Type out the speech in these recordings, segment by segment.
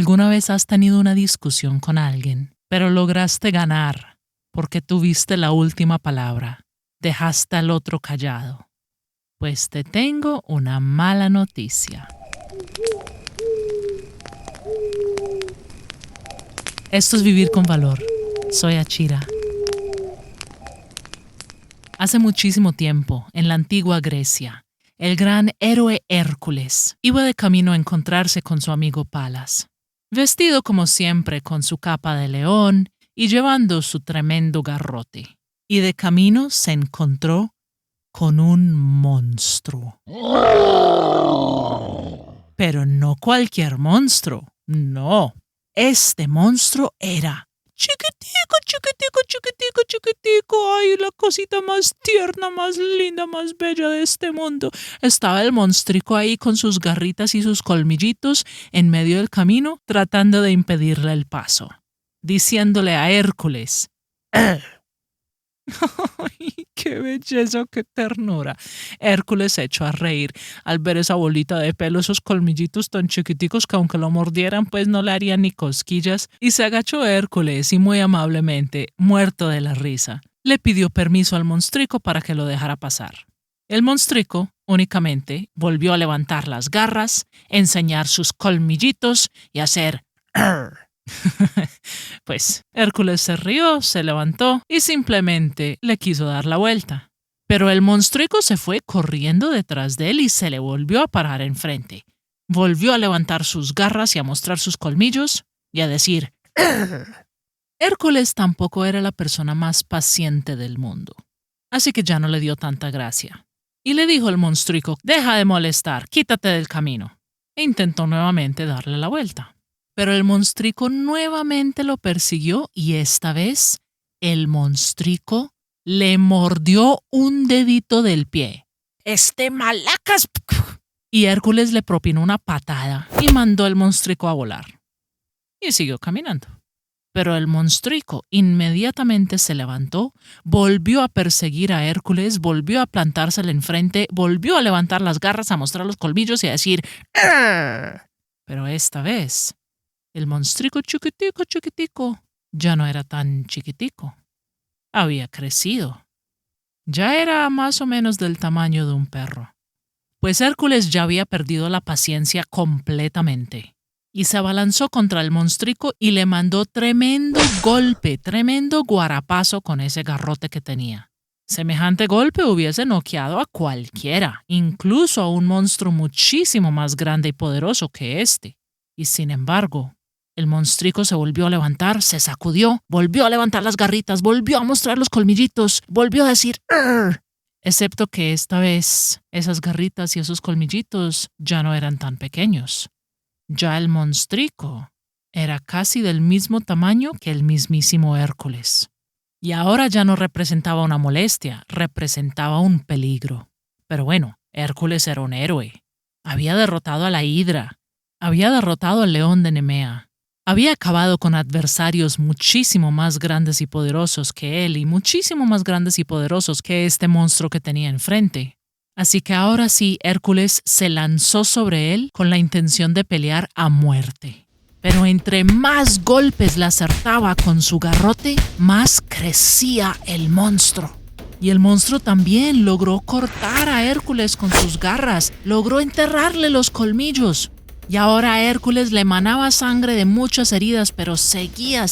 ¿Alguna vez has tenido una discusión con alguien, pero lograste ganar porque tuviste la última palabra? Dejaste al otro callado. Pues te tengo una mala noticia. Esto es Vivir con Valor. Soy Achira. Hace muchísimo tiempo, en la antigua Grecia, el gran héroe Hércules iba de camino a encontrarse con su amigo Palas. Vestido como siempre con su capa de león y llevando su tremendo garrote. Y de camino se encontró con un monstruo. Pero no cualquier monstruo, no. Este monstruo era chiquitico, chiquitico, chiquitico, chiquitico. Ay, la cosita más tierna, más linda, más bella de este mundo. Estaba el monstrico ahí con sus garritas y sus colmillitos en medio del camino, tratando de impedirle el paso, diciéndole a Hércules: ¡Ay, qué belleza, qué ternura! Hércules se echó a reír al ver esa bolita de pelo, esos colmillitos tan chiquiticos que aunque lo mordieran pues no le harían ni cosquillas, y se agachó Hércules y muy amablemente, muerto de la risa, le pidió permiso al monstrico para que lo dejara pasar. El monstrico únicamente volvió a levantar las garras, enseñar sus colmillitos y hacer ¡arr! Pues Hércules se rió, se levantó y simplemente le quiso dar la vuelta. Pero el monstruico se fue corriendo detrás de él y se le volvió a parar enfrente. Volvió a levantar sus garras y a mostrar sus colmillos y a decir ¡arr! Hércules tampoco era la persona más paciente del mundo, así que ya no le dio tanta gracia. Y le dijo al monstruico: «Deja de molestar, quítate del camino». E intentó nuevamente darle la vuelta. Pero el monstrico nuevamente lo persiguió y esta vez el monstrico le mordió un dedito del pie. ¡Este malacas! Y Hércules le propinó una patada y mandó al monstrico a volar. Y siguió caminando. Pero el monstrico inmediatamente se levantó, volvió a perseguir a Hércules, volvió a plantársele enfrente, volvió a levantar las garras, a mostrar los colmillos y a decir ¡arr! Pero esta vez el monstrico chiquitico, chiquitico, ya no era tan chiquitico. Había crecido. Ya era más o menos del tamaño de un perro. Pues Hércules ya había perdido la paciencia completamente. Y se abalanzó contra el monstrico y le mandó tremendo golpe, tremendo guarapazo con ese garrote que tenía. Semejante golpe hubiese noqueado a cualquiera, incluso a un monstruo muchísimo más grande y poderoso que este. Y sin embargo, el monstrico se volvió a levantar, se sacudió, volvió a levantar las garritas, volvió a mostrar los colmillitos, volvió a decir ¡arr! Excepto que esta vez esas garritas y esos colmillitos ya no eran tan pequeños. Ya el monstrico era casi del mismo tamaño que el mismísimo Hércules. Y ahora ya no representaba una molestia, representaba un peligro. Pero bueno, Hércules era un héroe. Había derrotado a la hidra, había derrotado al león de Nemea. Había acabado con adversarios muchísimo más grandes y poderosos que él y muchísimo más grandes y poderosos que este monstruo que tenía enfrente. Así que ahora sí, Hércules se lanzó sobre él con la intención de pelear a muerte. Pero entre más golpes le acertaba con su garrote, más crecía el monstruo. Y el monstruo también logró cortar a Hércules con sus garras, logró enterrarle los colmillos. Y ahora a Hércules le emanaba sangre de muchas heridas, pero seguía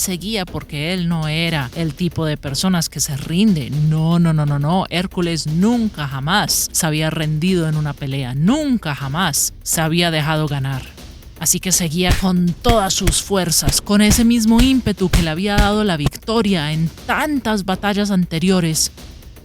porque él no era el tipo de personas que se rinde. No. Hércules nunca jamás se había rendido en una pelea, nunca jamás se había dejado ganar. Así que seguía con todas sus fuerzas, con ese mismo ímpetu que le había dado la victoria en tantas batallas anteriores.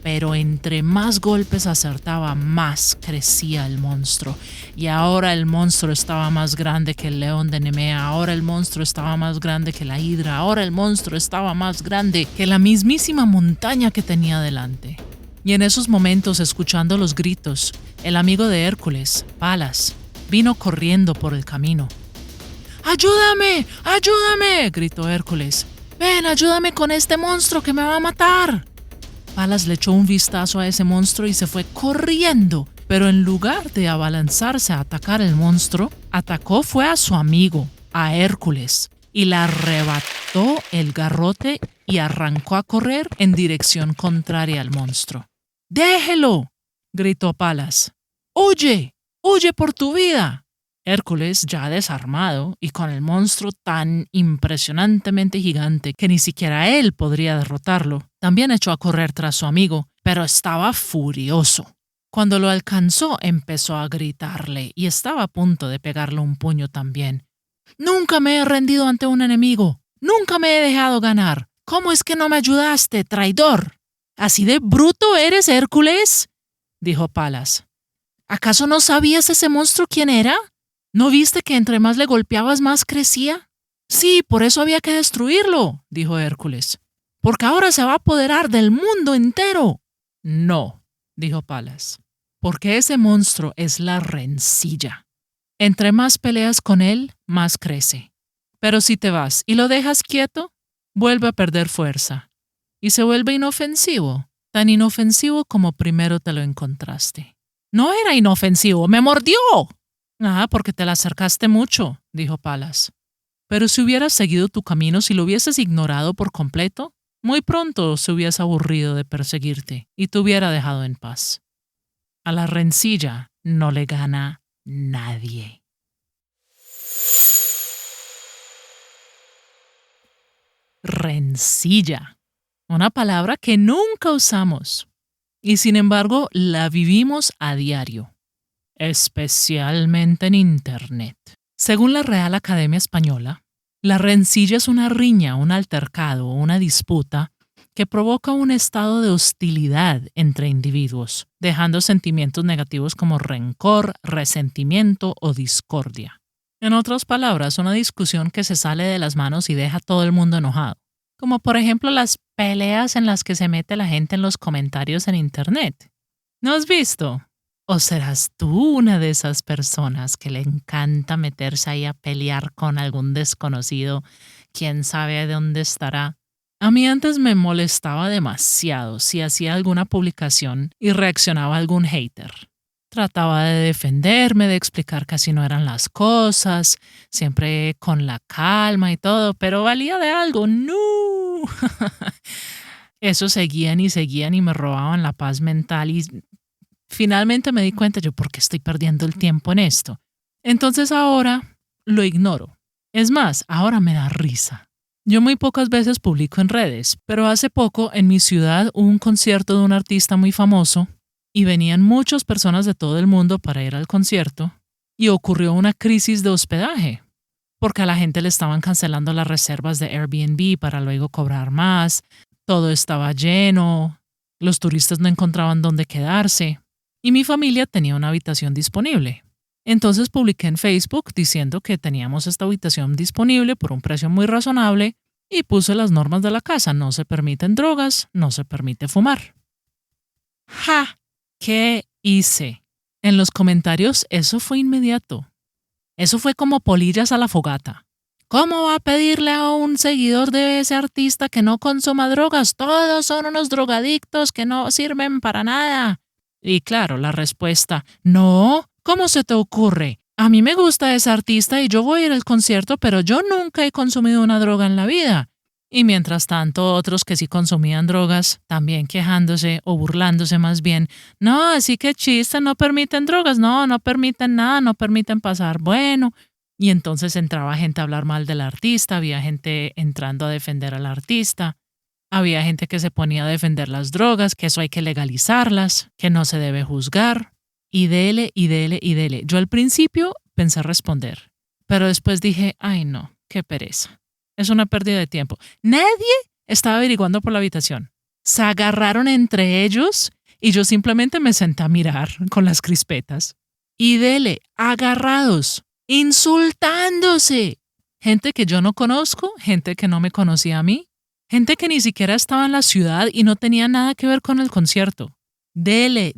Pero entre más golpes acertaba, más crecía el monstruo. Y ahora el monstruo estaba más grande que el león de Nemea, ahora el monstruo estaba más grande que la hidra, ahora el monstruo estaba más grande que la mismísima montaña que tenía delante. Y en esos momentos, escuchando los gritos, el amigo de Hércules, Palas, vino corriendo por el camino. ¡Ayúdame! ¡Ayúdame!, gritó Hércules. ¡Ven, ayúdame con este monstruo que me va a matar! Palas le echó un vistazo a ese monstruo y se fue corriendo, pero en lugar de abalanzarse a atacar al monstruo, atacó fue a su amigo. a Hércules y le arrebató el garrote y arrancó a correr en dirección contraria al monstruo. ¡Déjelo!, gritó Palas. ¡Huye! ¡Huye por tu vida! Hércules, ya desarmado y con el monstruo tan impresionantemente gigante que ni siquiera él podría derrotarlo, también echó a correr tras su amigo, pero estaba furioso. Cuando lo alcanzó, empezó a gritarle y estaba a punto de pegarle un puño también. «Nunca me he rendido ante un enemigo. Nunca me he dejado ganar. ¿Cómo es que no me ayudaste, traidor?» «¿Así de bruto eres, Hércules?», dijo Palas. «¿Acaso no sabías ese monstruo quién era? ¿No viste que entre más le golpeabas más crecía?» «Sí, por eso había que destruirlo», dijo Hércules. «Porque ahora se va a apoderar del mundo entero». «No», dijo Palas, «porque ese monstruo es la rencilla. Entre más peleas con él, más crece. Pero si te vas y lo dejas quieto, vuelve a perder fuerza. Y se vuelve inofensivo, tan inofensivo como primero te lo encontraste». «No era inofensivo, me mordió». «Ah, porque te la acercaste mucho», dijo Palas. «Pero si hubieras seguido tu camino, si lo hubieses ignorado por completo, muy pronto se hubiese aburrido de perseguirte y te hubiera dejado en paz. A la rencilla no le gana nadie». Rencilla. Una palabra que nunca usamos y sin embargo la vivimos a diario, especialmente en Internet. Según la Real Academia Española, la rencilla es una riña, un altercado o una disputa que provoca un estado de hostilidad entre individuos, dejando sentimientos negativos como rencor, resentimiento o discordia. En otras palabras, una discusión que se sale de las manos y deja a todo el mundo enojado, como por ejemplo las peleas en las que se mete la gente en los comentarios en Internet. ¿No has visto? ¿O serás tú una de esas personas que le encanta meterse ahí a pelear con algún desconocido, quién sabe de dónde estará? A mí antes me molestaba demasiado si hacía alguna publicación y reaccionaba a algún hater. Trataba de defenderme, de explicar que así no eran las cosas, siempre con la calma y todo, pero valía de algo. ¡No! Eso seguían y me robaban la paz mental y finalmente me di cuenta yo, ¿por qué estoy perdiendo el tiempo en esto? Entonces ahora lo ignoro. Es más, ahora me da risa. Yo muy pocas veces publico en redes, pero hace poco en mi ciudad hubo un concierto de un artista muy famoso y venían muchas personas de todo el mundo para ir al concierto y ocurrió una crisis de hospedaje, porque a la gente le estaban cancelando las reservas de Airbnb para luego cobrar más, todo estaba lleno, los turistas no encontraban dónde quedarse y mi familia tenía una habitación disponible. Entonces publiqué en Facebook diciendo que teníamos esta habitación disponible por un precio muy razonable y puse las normas de la casa, no se permiten drogas, no se permite fumar. ¡Ja! ¿Qué hice? En los comentarios eso fue inmediato. Eso fue como polillas a la fogata. ¿Cómo va a pedirle a un seguidor de ese artista que no consuma drogas? Todos son unos drogadictos que no sirven para nada. Y claro, la respuesta, no, ¿cómo se te ocurre? A mí me gusta ese artista y yo voy a ir al concierto, pero yo nunca he consumido una droga en la vida. Y mientras tanto, otros que sí consumían drogas, también quejándose o burlándose más bien. No, así que chiste, no permiten drogas, no permiten nada, no permiten pasar. Bueno, y entonces entraba gente a hablar mal del artista, había gente entrando a defender al artista, había gente que se ponía a defender las drogas, que eso hay que legalizarlas, que no se debe juzgar. Y dele. Yo al principio pensé responder, pero después dije, ay no, qué pereza. Es una pérdida de tiempo. Nadie estaba averiguando por la habitación. Se agarraron entre ellos y yo simplemente me senté a mirar con las crispetas. Y dele, agarrados, insultándose. Gente que yo no conozco, gente que no me conocía a mí, gente que ni siquiera estaba en la ciudad y no tenía nada que ver con el concierto. Dele,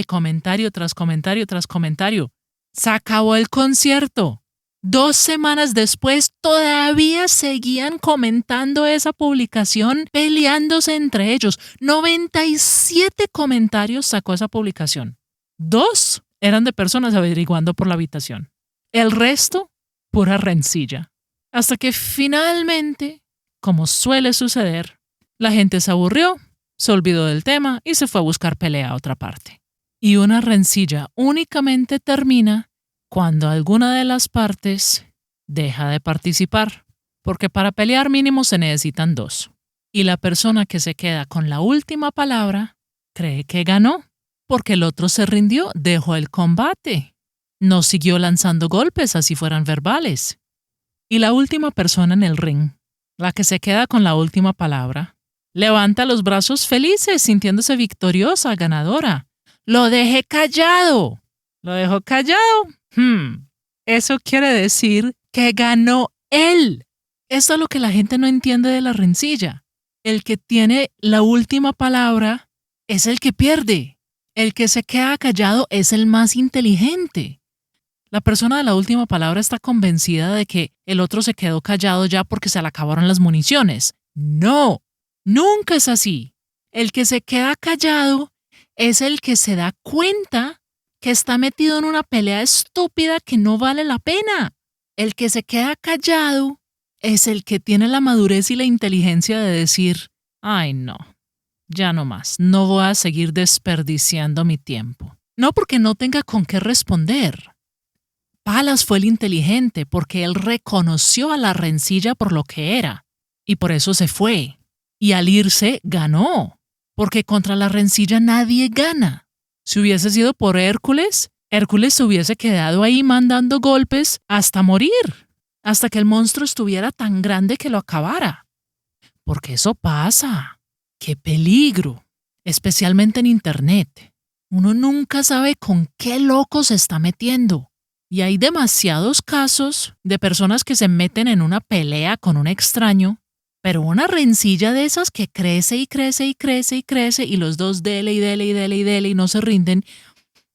comentario tras comentario tras comentario. Se acabó el concierto. 2 semanas después todavía seguían comentando esa publicación, peleándose entre ellos. 97 comentarios sacó esa publicación. 2 eran de personas averiguando por la habitación. El resto, pura rencilla. Hasta que finalmente, como suele suceder, la gente se aburrió, se olvidó del tema y se fue a buscar pelea a otra parte. Y una rencilla únicamente termina cuando alguna de las partes deja de participar, porque para pelear mínimo se necesitan dos. Y la persona que se queda con la última palabra cree que ganó, porque el otro se rindió, dejó el combate. No siguió lanzando golpes así fueran verbales. Y la última persona en el ring, la que se queda con la última palabra, levanta los brazos felices, sintiéndose victoriosa, ganadora. ¡Lo dejé callado! ¿Lo dejó callado? Eso quiere decir que ganó él. Eso es lo que la gente no entiende de la rencilla. El que tiene la última palabra es el que pierde. El que se queda callado es el más inteligente. La persona de la última palabra está convencida de que el otro se quedó callado ya porque se le acabaron las municiones. No, nunca es así. El que se queda callado es el que se da cuenta que está metido en una pelea estúpida que no vale la pena. El que se queda callado es el que tiene la madurez y la inteligencia de decir, ay no, ya no más, no voy a seguir desperdiciando mi tiempo. No porque no tenga con qué responder. Palas fue el inteligente porque él reconoció a la rencilla por lo que era y por eso se fue. Y al irse ganó, porque contra la rencilla nadie gana. Si hubiese sido por Hércules, Hércules se hubiese quedado ahí mandando golpes hasta morir, hasta que el monstruo estuviera tan grande que lo acabara. Porque eso pasa. ¡Qué peligro! Especialmente en Internet. Uno nunca sabe con qué loco se está metiendo. Y hay demasiados casos de personas que se meten en una pelea con un extraño, pero una rencilla de esas que crece y crece y crece y crece y los dos dele y dele y dele y dele y no se rinden.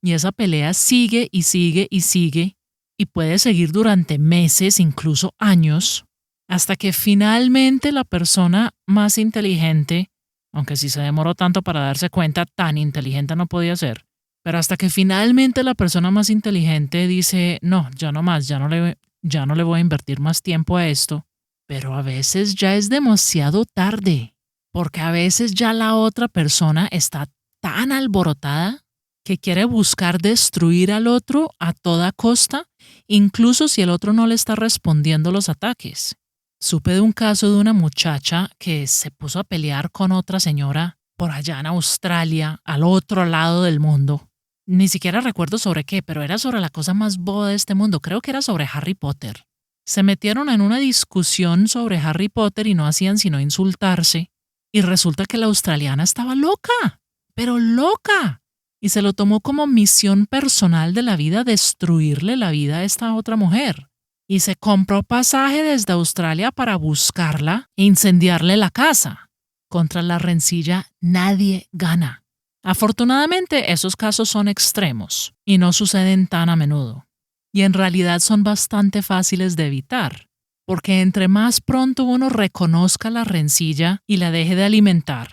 Y esa pelea sigue y sigue y sigue y puede seguir durante meses, incluso años, hasta que finalmente la persona más inteligente, aunque si se demoró tanto para darse cuenta, tan inteligente no podía ser, pero hasta que finalmente la persona más inteligente dice, no, ya no más, ya no le voy a invertir más tiempo a esto, pero a veces ya es demasiado tarde, porque a veces ya la otra persona está tan alborotada que quiere buscar destruir al otro a toda costa, incluso si el otro no le está respondiendo los ataques. Supe de un caso de una muchacha que se puso a pelear con otra señora por allá en Australia, al otro lado del mundo. Ni siquiera recuerdo sobre qué, pero era sobre la cosa más boba de este mundo. Creo que era sobre Harry Potter. Se metieron en una discusión sobre Harry Potter y no hacían sino insultarse. Y resulta que la australiana estaba loca, pero loca. Y se lo tomó como misión personal de la vida destruirle la vida a esta otra mujer. Y se compró pasaje desde Australia para buscarla e incendiarle la casa. Contra la rencilla nadie gana. Afortunadamente, esos casos son extremos y no suceden tan a menudo. Y en realidad son bastante fáciles de evitar, porque entre más pronto uno reconozca la rencilla y la deje de alimentar,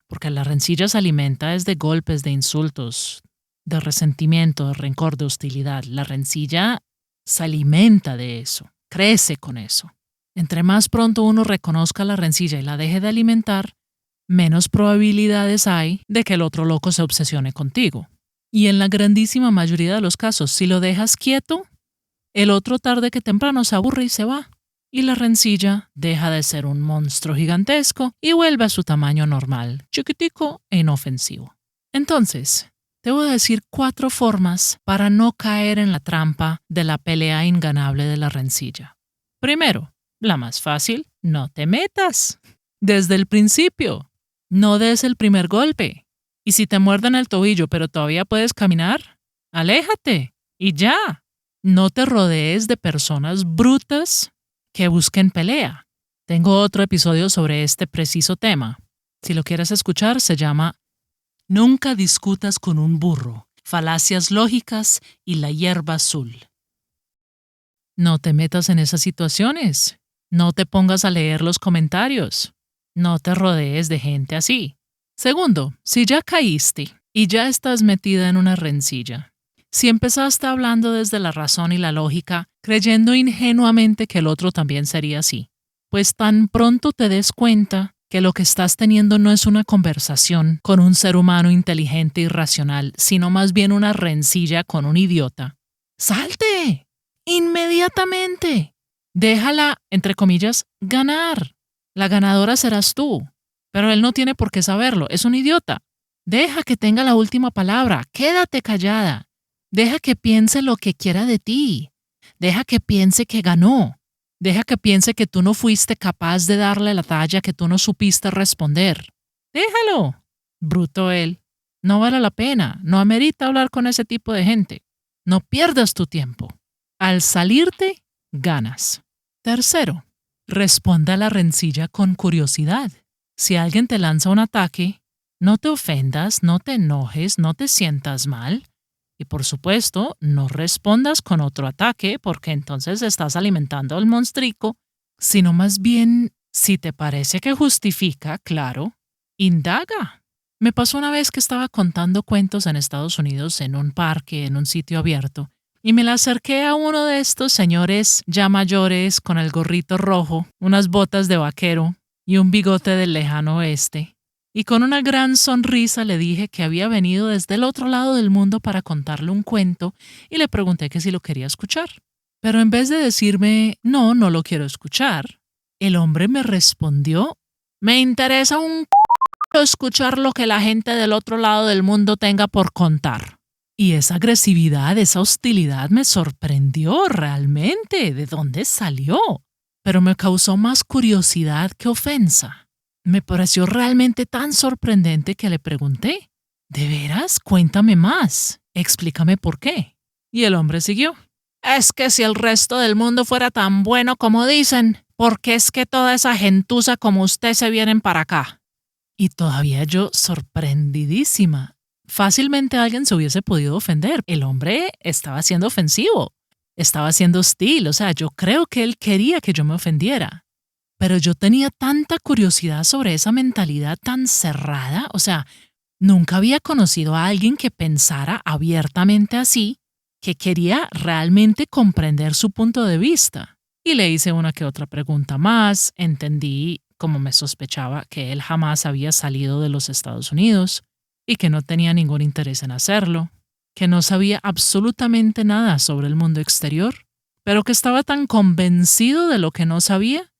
porque la rencilla se alimenta desde golpes, de insultos, de resentimiento, de rencor, de hostilidad. La rencilla se alimenta de eso, crece con eso. Entre más pronto uno reconozca la rencilla y la deje de alimentar, menos probabilidades hay de que el otro loco se obsesione contigo. Y en la grandísima mayoría de los casos, si lo dejas quieto, el otro tarde que temprano se aburre y se va. Y la rencilla deja de ser un monstruo gigantesco y vuelve a su tamaño normal, chiquitico e inofensivo. Entonces, te voy a decir 4 formas para no caer en la trampa de la pelea inganable de la rencilla. Primero, la más fácil, no te metas. Desde el principio. No des el primer golpe. Y si te muerden el tobillo pero todavía puedes caminar, aléjate y ya. No te rodees de personas brutas que busquen pelea. Tengo otro episodio sobre este preciso tema. Si lo quieres escuchar, se llama Nunca discutas con un burro, falacias lógicas y la hierba azul. No te metas en esas situaciones. No te pongas a leer los comentarios. No te rodees de gente así. Segundo, si ya caíste y ya estás metida en una rencilla, Si empezaste hablando desde la razón y la lógica, creyendo ingenuamente que el otro también sería así, pues tan pronto te des cuenta que lo que estás teniendo no es una conversación con un ser humano inteligente y racional, sino más bien una rencilla con un idiota. ¡Salte! ¡Inmediatamente! Déjala, entre comillas, ganar. La ganadora serás tú. Pero él no tiene por qué saberlo, es un idiota. Deja que tenga la última palabra, quédate callada. Deja que piense lo que quiera de ti. Deja que piense que ganó. Deja que piense que tú no fuiste capaz de darle la talla, que tú no supiste responder. Déjalo. Bruto él. No vale la pena, no amerita hablar con ese tipo de gente. No pierdas tu tiempo. Al salirte, ganas. Tercero, responda a la rencilla con curiosidad. Si alguien te lanza un ataque, no te ofendas, no te enojes, no te sientas mal. Y por supuesto, no respondas con otro ataque porque entonces estás alimentando al monstrico, sino más bien, si te parece que justifica, claro, indaga. Me pasó una vez que estaba contando cuentos en Estados Unidos en un parque, en un sitio abierto, y me la acerqué a uno de estos señores ya mayores con el gorrito rojo, unas botas de vaquero y un bigote del lejano oeste. Y con una gran sonrisa le dije que había venido desde el otro lado del mundo para contarle un cuento y le pregunté que si lo quería escuchar. Pero en vez de decirme, no, no lo quiero escuchar, el hombre me respondió, me interesa un escuchar lo que la gente del otro lado del mundo tenga por contar. Y esa agresividad, esa hostilidad me sorprendió realmente. ¿De dónde salió? Pero me causó más curiosidad que ofensa. Me pareció realmente tan sorprendente que le pregunté, ¿de veras? Cuéntame más. Explícame por qué. Y el hombre siguió. Es que si el resto del mundo fuera tan bueno como dicen, ¿por qué es que toda esa gentuza como usted se vienen para acá? Y todavía yo sorprendidísima. Fácilmente alguien se hubiese podido ofender. El hombre estaba siendo ofensivo, estaba siendo hostil, o sea, yo creo que él quería que yo me ofendiera. Pero yo tenía tanta curiosidad sobre esa mentalidad tan cerrada, o sea, nunca había conocido a alguien que pensara abiertamente así, que quería realmente comprender su punto de vista. Y le hice una que otra pregunta más, entendí, como me sospechaba, que él jamás había salido de los Estados Unidos y que no tenía ningún interés en hacerlo, que no sabía absolutamente nada sobre el mundo exterior, pero que estaba tan convencido de lo que no sabía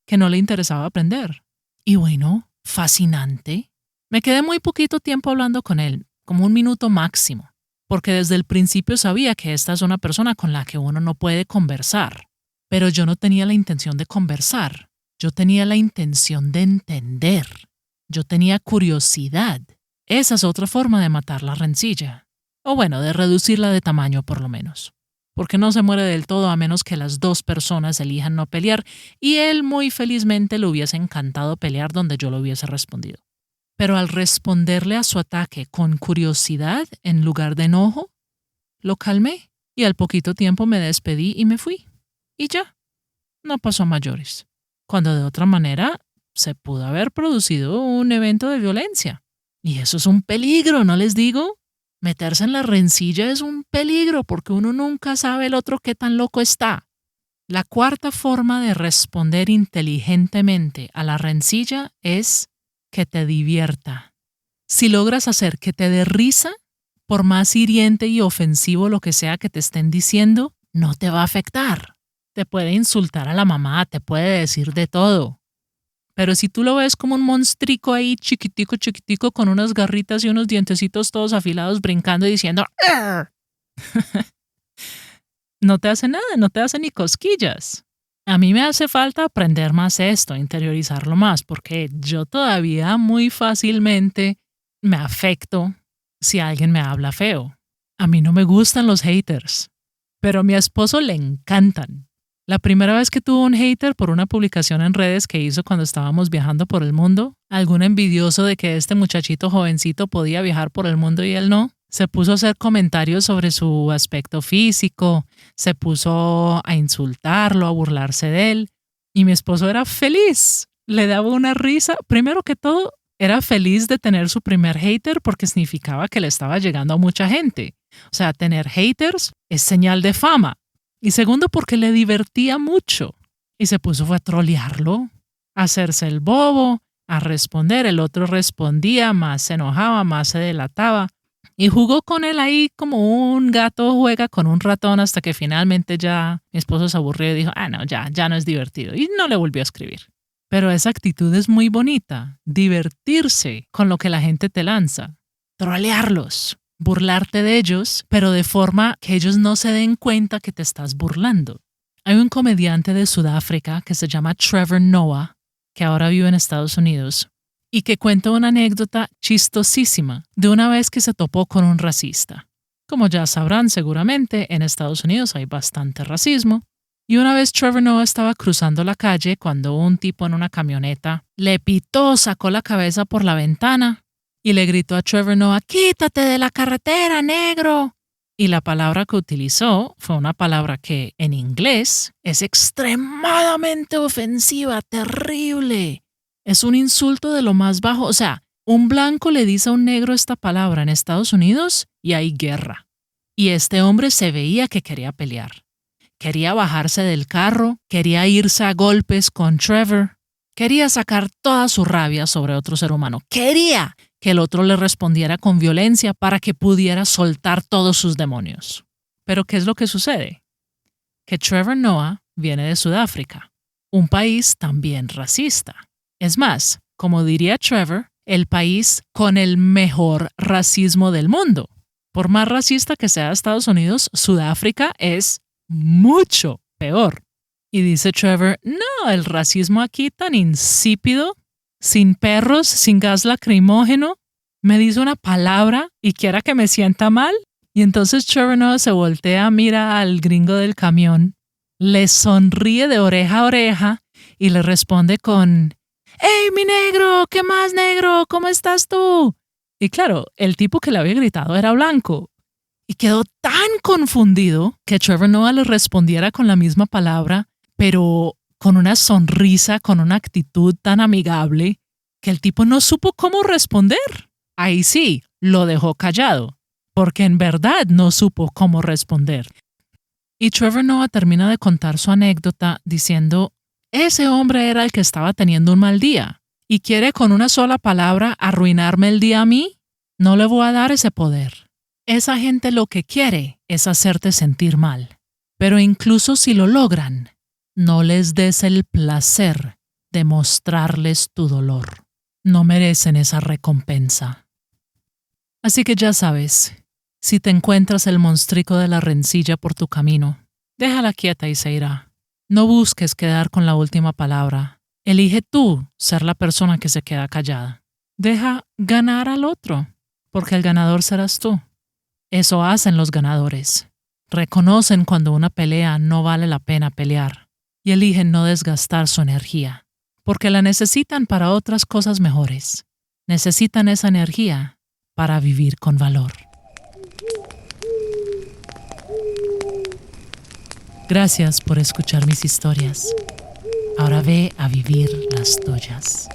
que no le interesaba aprender. Y bueno, fascinante. Me quedé muy poquito tiempo hablando con él, como 1 minuto máximo, porque desde el principio sabía que esta es una persona con la que uno no puede conversar. Pero yo no tenía la intención de conversar, yo tenía la intención de entender. Yo tenía curiosidad. Esa es otra forma de matar la rencilla. O bueno, de reducirla de tamaño por lo menos. Porque no se muere del todo a menos que las dos personas elijan no pelear, y él muy felizmente le hubiese encantado pelear donde yo lo hubiese respondido. Pero al responderle a su ataque con curiosidad en lugar de enojo, lo calmé y al poquito tiempo me despedí y me fui. Y ya, no pasó a mayores. Cuando de otra manera se pudo haber producido un evento de violencia. Y eso es un peligro, ¿no les digo? Meterse en la rencilla es un peligro porque uno nunca sabe el otro qué tan loco está. La cuarta forma de responder inteligentemente a la rencilla es que te divierta. Si logras hacer que te dé risa, por más hiriente y ofensivo lo que sea que te estén diciendo, no te va a afectar. Te puede insultar a la mamá, te puede decir de todo. Pero si tú lo ves como un monstrico ahí chiquitico con unas garritas y unos dientecitos todos afilados brincando y diciendo ¡arr! No te hace nada, no te hace ni cosquillas. A mí me hace falta aprender más esto, interiorizarlo más, porque yo todavía muy fácilmente me afecto si alguien me habla feo. A mí no me gustan los haters, pero a mi esposo le encantan. La primera vez que tuvo un hater por una publicación en redes que hizo cuando estábamos viajando por el mundo, algún envidioso de que este muchachito jovencito podía viajar por el mundo y él no, se puso a hacer comentarios sobre su aspecto físico, se puso a insultarlo, a burlarse de él, y mi esposo era feliz, le daba una risa. Primero que todo, era feliz de tener su primer hater porque significaba que le estaba llegando a mucha gente. O sea, tener haters es señal de fama. Y segundo, porque le divertía mucho. Y se puso fue a trolearlo, a hacerse el bobo, a responder. El otro respondía, más se enojaba, más se delataba. Y jugó con él ahí como un gato juega con un ratón hasta que finalmente ya mi esposo se aburrió y dijo, no, ya no es divertido. Y no le volvió a escribir. Pero esa actitud es muy bonita, divertirse con lo que la gente te lanza, trolearlos, burlarte de ellos, pero de forma que ellos no se den cuenta que te estás burlando. Hay un comediante de Sudáfrica que se llama Trevor Noah, que ahora vive en Estados Unidos, y que cuenta una anécdota chistosísima de una vez que se topó con un racista. Como ya sabrán seguramente, en Estados Unidos hay bastante racismo. Y una vez Trevor Noah estaba cruzando la calle cuando un tipo en una camioneta le pitó, sacó la cabeza por la ventana y le gritó a Trevor Noah, ¡quítate de la carretera, negro! Y la palabra que utilizó fue una palabra que en inglés es extremadamente ofensiva, terrible. Es un insulto de lo más bajo. O sea, un blanco le dice a un negro esta palabra en Estados Unidos y hay guerra. Y este hombre se veía que quería pelear. Quería bajarse del carro, quería irse a golpes con Trevor, quería sacar toda su rabia sobre otro ser humano. Quería que el otro le respondiera con violencia para que pudiera soltar todos sus demonios. Pero ¿qué es lo que sucede? Que Trevor Noah viene de Sudáfrica, un país también racista. Es más, como diría Trevor, el país con el mejor racismo del mundo. Por más racista que sea Estados Unidos, Sudáfrica es mucho peor. Y dice Trevor, no, el racismo aquí tan insípido, sin perros, sin gas lacrimógeno, me dice una palabra y quiera que me sienta mal. Y entonces Trevor Noah se voltea, mira al gringo del camión, le sonríe de oreja a oreja y le responde con, ¡hey, mi negro! ¿Qué más, negro? ¿Cómo estás tú? Y claro, el tipo que le había gritado era blanco. Y quedó tan confundido que Trevor Noah le respondiera con la misma palabra, pero con una sonrisa, con una actitud tan amigable, que el tipo no supo cómo responder. Ahí sí, lo dejó callado, porque en verdad no supo cómo responder. Y Trevor Noah termina de contar su anécdota diciendo, ese hombre era el que estaba teniendo un mal día y quiere con una sola palabra arruinarme el día a mí. No le voy a dar ese poder. Esa gente lo que quiere es hacerte sentir mal. Pero incluso si lo logran, no les des el placer de mostrarles tu dolor. No merecen esa recompensa. Así que ya sabes, si te encuentras el monstrico de la rencilla por tu camino, déjala quieta y se irá. No busques quedar con la última palabra. Elige tú ser la persona que se queda callada. Deja ganar al otro, porque el ganador serás tú. Eso hacen los ganadores. Reconocen cuando una pelea no vale la pena pelear y eligen no desgastar su energía, porque la necesitan para otras cosas mejores. Necesitan esa energía para vivir con valor. Gracias por escuchar mis historias. Ahora ve a vivir las tuyas.